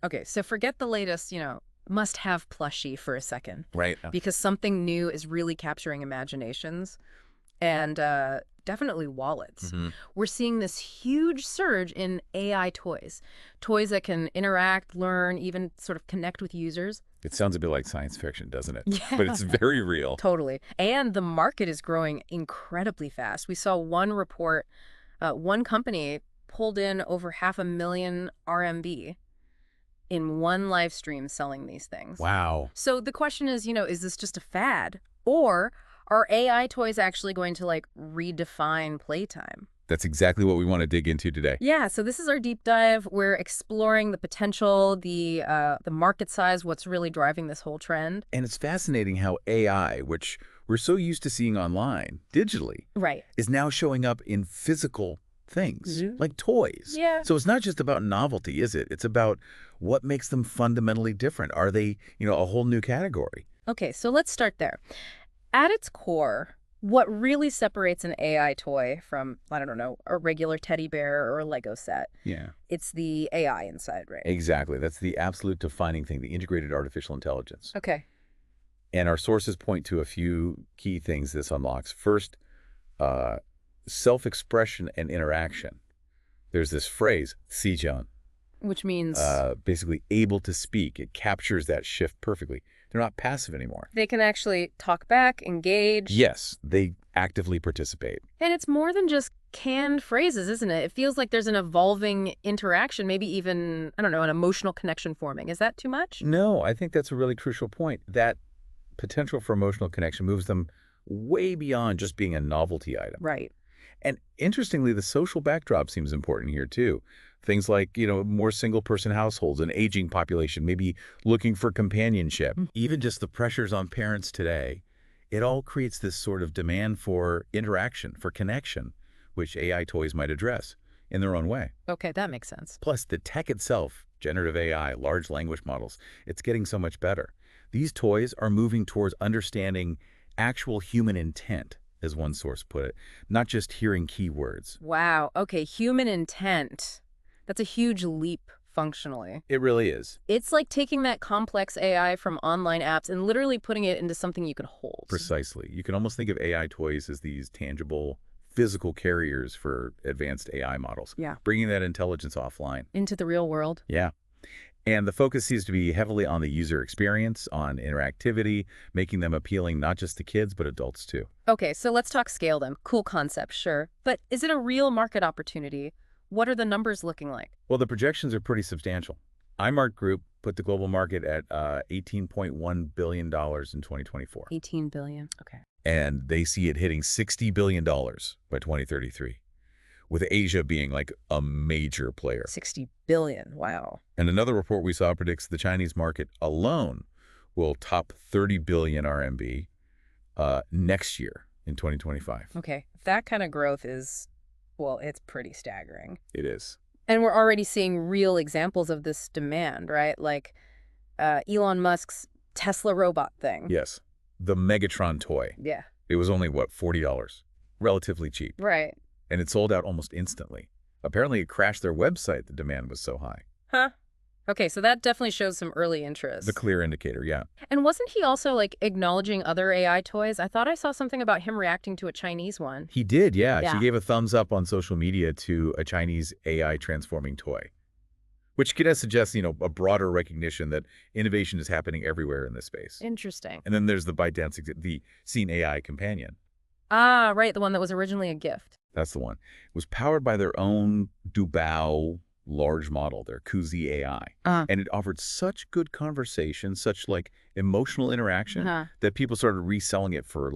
Okay, so forget the latest, must-have plushie for a second, Right. because something new is really capturing imaginations and definitely wallets. Hmm. We're seeing this huge surge in AI toys, toys that can interact, learn, even sort of connect with users. It sounds a bit like science fiction, doesn't it? But Yeah. it's very real. Totally. And the market is growing incredibly fast. We saw one report, one company pulled in over 500,000 RMB in one live stream selling these things. Wow. So the question is this just a fad? Or are AI toys actually going to redefine playtime? That's exactly what we want to dig into today. Yeah, so this is our deep dive. We're exploring the potential, the market size, what's really driving this whole trend. And it's fascinating how AI, which we're so used to seeing online, digitally, Right. is now showing up in physical things, Mhm. like toys. Yeah. So it's not just about novelty, is it? It's about what makes them fundamentally different. Are they, a whole new category? Okay, so let's start there. At its core, what really separates an AI toy from, I don't know, a regular teddy bear or a Lego set? Yeah. It's the AI inside, right? Exactly. That's the absolute defining thing, the integrated artificial intelligence. Okay. And our sources point to a few key things this unlocks. First, uh, self-expression and interaction. There's this phrase, "시전," Which means basically able to speak. It captures that shift perfectly. They're not passive anymore. they can actually talk back, engage. Yes, they actively participate. And it's more than just canned phrases, isn't it? It feels like there's an evolving interaction, maybe even, I don't know, an emotional connection forming. Is that too much? No, I think that's a really crucial point. That potential for emotional connection moves them way beyond just being a novelty item. Right. And interestingly, the social backdrop seems important here too. Things like, more single-person households, an aging population, maybe looking for companionship. Even just the pressures on parents today, it all creates this sort of demand for interaction, for connection, which AI toys might address in their own way. Okay, that makes sense. Plus, the tech itself, generative AI, large language models, it's getting so much better. These toys are moving towards understanding actual human intent, as one source put it, not just hearing keywords. Wow. Okay, human intent. That's a huge leap functionally. It really is. It's like taking that complex AI from online apps and literally putting it into something you can hold. Precisely. You can almost think of AI toys as these tangible, physical carriers for advanced AI models. Yeah. Bringing that intelligence offline. Into the real world. Yeah. And the focus seems to be heavily on the user experience, on interactivity, making them appealing not just to kids, but adults too. Okay, so let's talk scale then. Cool concept, sure. But is it a real market opportunity? What are the numbers looking like? Well, the projections are pretty substantial. iMark Group put the global market at $18.1 billion in 2024. 18 billion. Okay. And they see it hitting $60 billion by 2033, with Asia being like a major player. 60 billion. Wow. And another report we saw predicts the Chinese market alone will top 30 billion RMB next year in 2025. Okay. That kind of growth is, well, it's pretty staggering. It is. And we're already seeing real examples of this demand, right? Like Elon Musk's Tesla robot thing. Yes. The Megatron toy. Yeah. It was only, what, $40? Relatively cheap. Right. And it sold out almost instantly. Apparently, it crashed their website. The demand was so high. Huh? Okay, so that definitely shows some early interest. The clear indicator, yeah. And wasn't he also, acknowledging other AI toys? I thought I saw something about him reacting to a Chinese one. He did, yeah. Yeah. He gave a thumbs up on social media to a Chinese AI transforming toy, which could suggest, a broader recognition that innovation is happening everywhere in this space. Interesting. And then there's the ByteDance, the Scene AI companion. Ah, right, the one that was originally a gift. That's the one. It was powered by their own Dubao large model, their Kuzi AI. And it offered such good conversation, such emotional interaction that people started reselling it for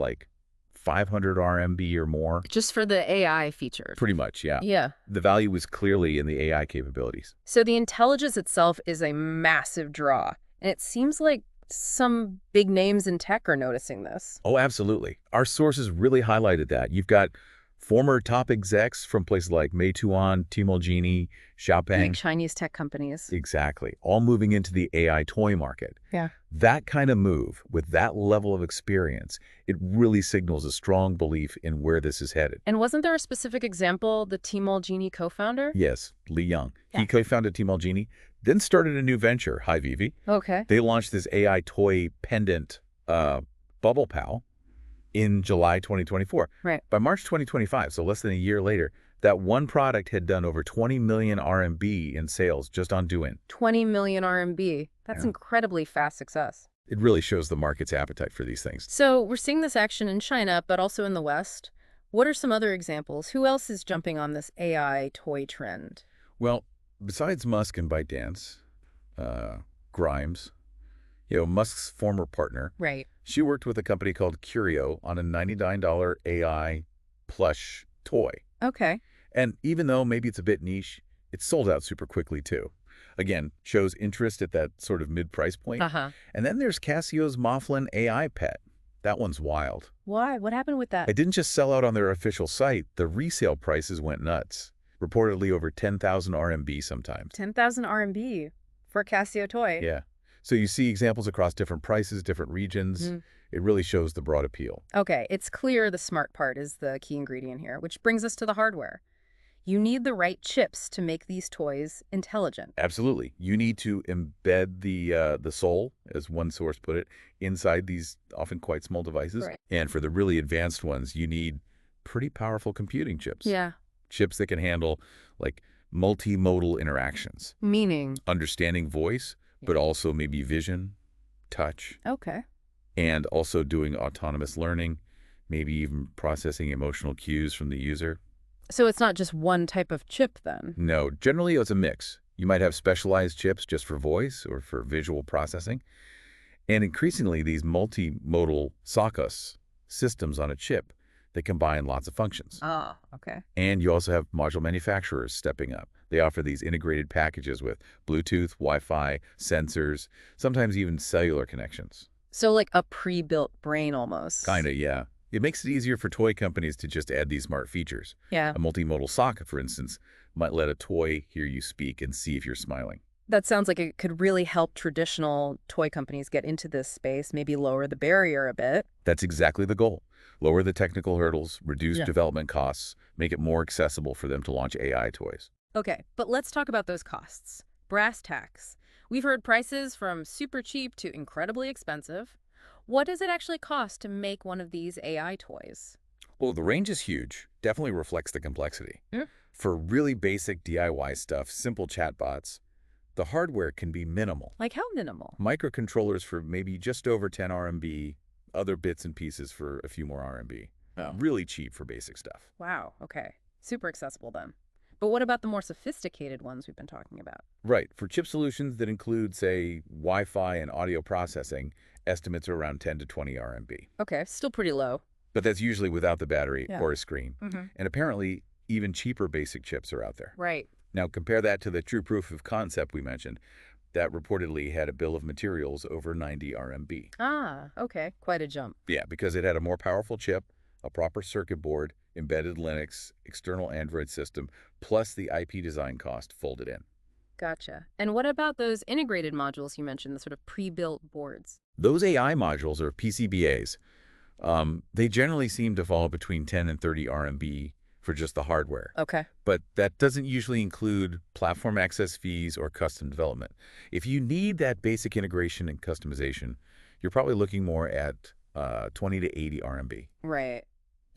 500 RMB or more. Just for the AI features. Pretty much, yeah. Yeah. The value was clearly in the AI capabilities. So the intelligence itself is a massive draw. And it seems like some big names in tech are noticing this. Oh, absolutely. Our sources really highlighted that. You've got former top execs from places like Meituan, Tmall Genie, Xiaopeng. Big Chinese tech companies. Exactly. All moving into the AI toy market. Yeah. That kind of move, with that level of experience, it really signals a strong belief in where this is headed. And wasn't there a specific example, the Tmall Genie co-founder? Yes, Li Yang. Yeah. He co-founded Tmall Genie. Then started a new venture, Hi Vivi. Okay. They launched this AI toy pendant Bubble Pal in July 2024. Right. By March 2025, so less than a year later, that one product had done over 20 million RMB in sales just on Douyin. 20 million RMB. That's Yeah. incredibly fast success. It really shows the market's appetite for these things. So we're seeing this action in China, but also in the West. What are some other examples? Who else is jumping on this AI toy trend? Well, besides Musk and ByteDance, Grimes, Musk's former partner, Right. she worked with a company called Curio on a $99 AI plush toy. Okay. And even though maybe it's a bit niche, it sold out super quickly too. Again, shows interest at that sort of mid-price point. Uh-huh. And then there's Casio's Mouflon AI pet. That one's wild. Why? What happened with that? It didn't just sell out on their official site. The resale prices went nuts. Reportedly over 10,000 RMB sometimes. 10,000 RMB for a Casio toy. Yeah. So you see examples across different prices, different regions. Mhm. It really shows the broad appeal. Okay, it's clear the smart part is the key ingredient here, which brings us to the hardware. You need the right chips to make these toys intelligent. Absolutely. You need to embed the soul, as one source put it, inside these often quite small devices. Right. And for the really advanced ones, you need pretty powerful computing chips. Yeah. Chips that can handle like multimodal interactions, Meaning? understanding voice, but also maybe vision, touch, Okay. and also doing autonomous learning, maybe even processing emotional cues from the user. So it's not just one type of chip then? No, generally it's a mix. You might have specialized chips just for voice or for visual processing. And increasingly, these multimodal SOCUS systems on a chip that combine lots of functions. Ah, okay. And you also have module manufacturers stepping up. They offer these integrated packages with Bluetooth, Wi-Fi, sensors, sometimes even cellular connections. So like a pre-built brain almost. Kinda, yeah. It makes it easier for toy companies to just add these smart features. Yeah. A multimodal socket, for instance, might let a toy hear you speak and see if you're smiling. That sounds like it could really help traditional toy companies get into this space, maybe lower the barrier a bit. That's exactly the goal. Lower the technical hurdles, reduce Yeah. development costs, make it more accessible for them to launch AI toys. Okay, but let's talk about those costs. Brass tacks. We've heard prices from super cheap to incredibly expensive. What does it actually cost to make one of these AI toys? Well, the range is huge. Definitely reflects the complexity. Yeah. For really basic DIY stuff, simple chatbots, the hardware can be minimal. Like how minimal? Microcontrollers for maybe just over 10 RMB, other bits and pieces for a few more RMB. Oh. Really cheap for basic stuff. Wow, okay. Super accessible then. But what about the more sophisticated ones we've been talking about? Right. For chip solutions that include, say, Wi-Fi and audio processing, estimates are around 10 to 20 RMB. Okay, still pretty low. But that's usually without the battery Yeah. or a screen. Mm-hmm. And apparently, even cheaper basic chips are out there. Right. Now, compare that to the true proof of concept we mentioned. That reportedly had a bill of materials over 90 RMB. Ah, okay. Quite a jump. Yeah, because it had a more powerful chip, a proper circuit board, embedded Linux, external Android system, plus the IP design cost folded in. Gotcha. And what about those integrated modules you mentioned, the sort of pre-built boards? Those AI modules, or PCBAs, they generally seem to fall between 10 and 30 RMB for just the hardware. Okay. But that doesn't usually include platform access fees or custom development. If you need that basic integration and customization, you're probably looking more at 20 to 80 RMB. Right.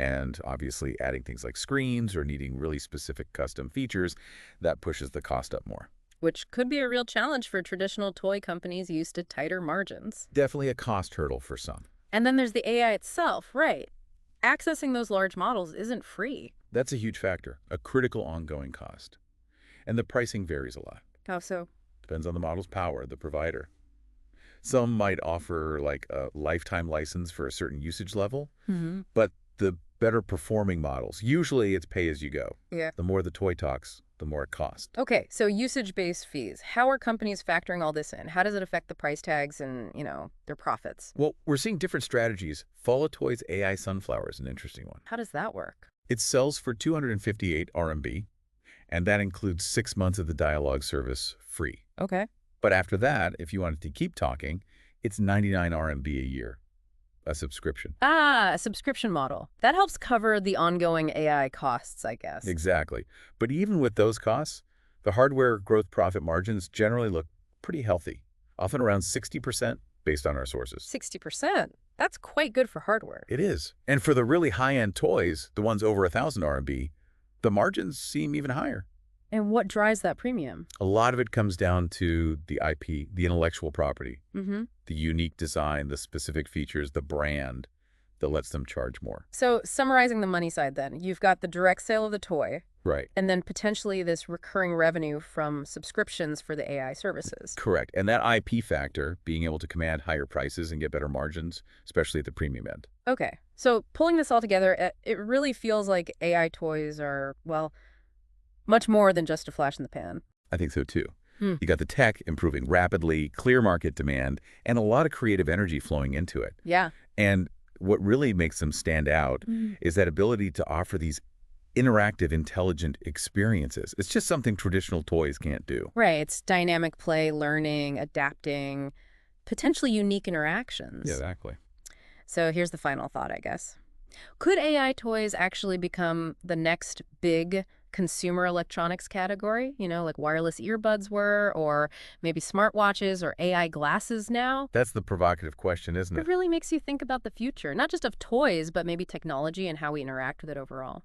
And obviously adding things like screens or needing really specific custom features, that pushes the cost up more. Which could be a real challenge for traditional toy companies used to tighter margins. Definitely a cost hurdle for some. And then there's the AI itself, right? Accessing those large models isn't free. That's a huge factor, a critical ongoing cost. And the pricing varies a lot. How so? Depends on the model's power, the provider. Some might offer like a lifetime license for a certain usage level, Mm-hmm. but the better performing models, usually it's pay as you go. Yeah. The more the toy talks, the more it costs. Okay, so usage-based fees. How are companies factoring all this in? How does it affect the price tags and, their profits? Well, we're seeing different strategies. Follow Toys AI Sunflower is an interesting one. How does that work? It sells for 258 RMB, and that includes 6 months of the dialogue service free. Okay. But after that, if you wanted to keep talking, it's 99 RMB a year, a subscription. Ah, a subscription model. That helps cover the ongoing AI costs, I guess. Exactly. But even with those costs, The hardware growth profit margins generally look pretty healthy, often around 60% based on our sources. 60%. That's quite good for hardware. It is. And for the really high-end toys, the ones over 1,000 RMB, the margins seem even higher. And what drives that premium? A lot of it comes down to the IP, the intellectual property, Mm-hmm. the unique design, the specific features, the brand that lets them charge more. So summarizing the money side then, you've got the direct sale of the toy, Right. and then potentially this recurring revenue from subscriptions for the AI services. Correct. And that IP factor, being able to command higher prices and get better margins, especially at the premium end. Okay, so pulling this all together, it really feels like AI toys are, well, much more than just a flash in the pan. I think so too. Hmm. You got the tech improving rapidly, clear market demand, and a lot of creative energy flowing into it. Yeah. And what really makes them stand out is that ability to offer these interactive, intelligent experiences. It's just something traditional toys can't do. Right, it's dynamic play, learning, adapting, potentially unique interactions. Yeah, exactly. So here's the final thought, I guess. Could AI toys actually become the next big consumer electronics category? Like wireless earbuds were, or maybe smartwatches or AI glasses now? That's the provocative question, isn't It it? really makes you think about the future, not just of toys, but maybe technology and how we interact with it overall.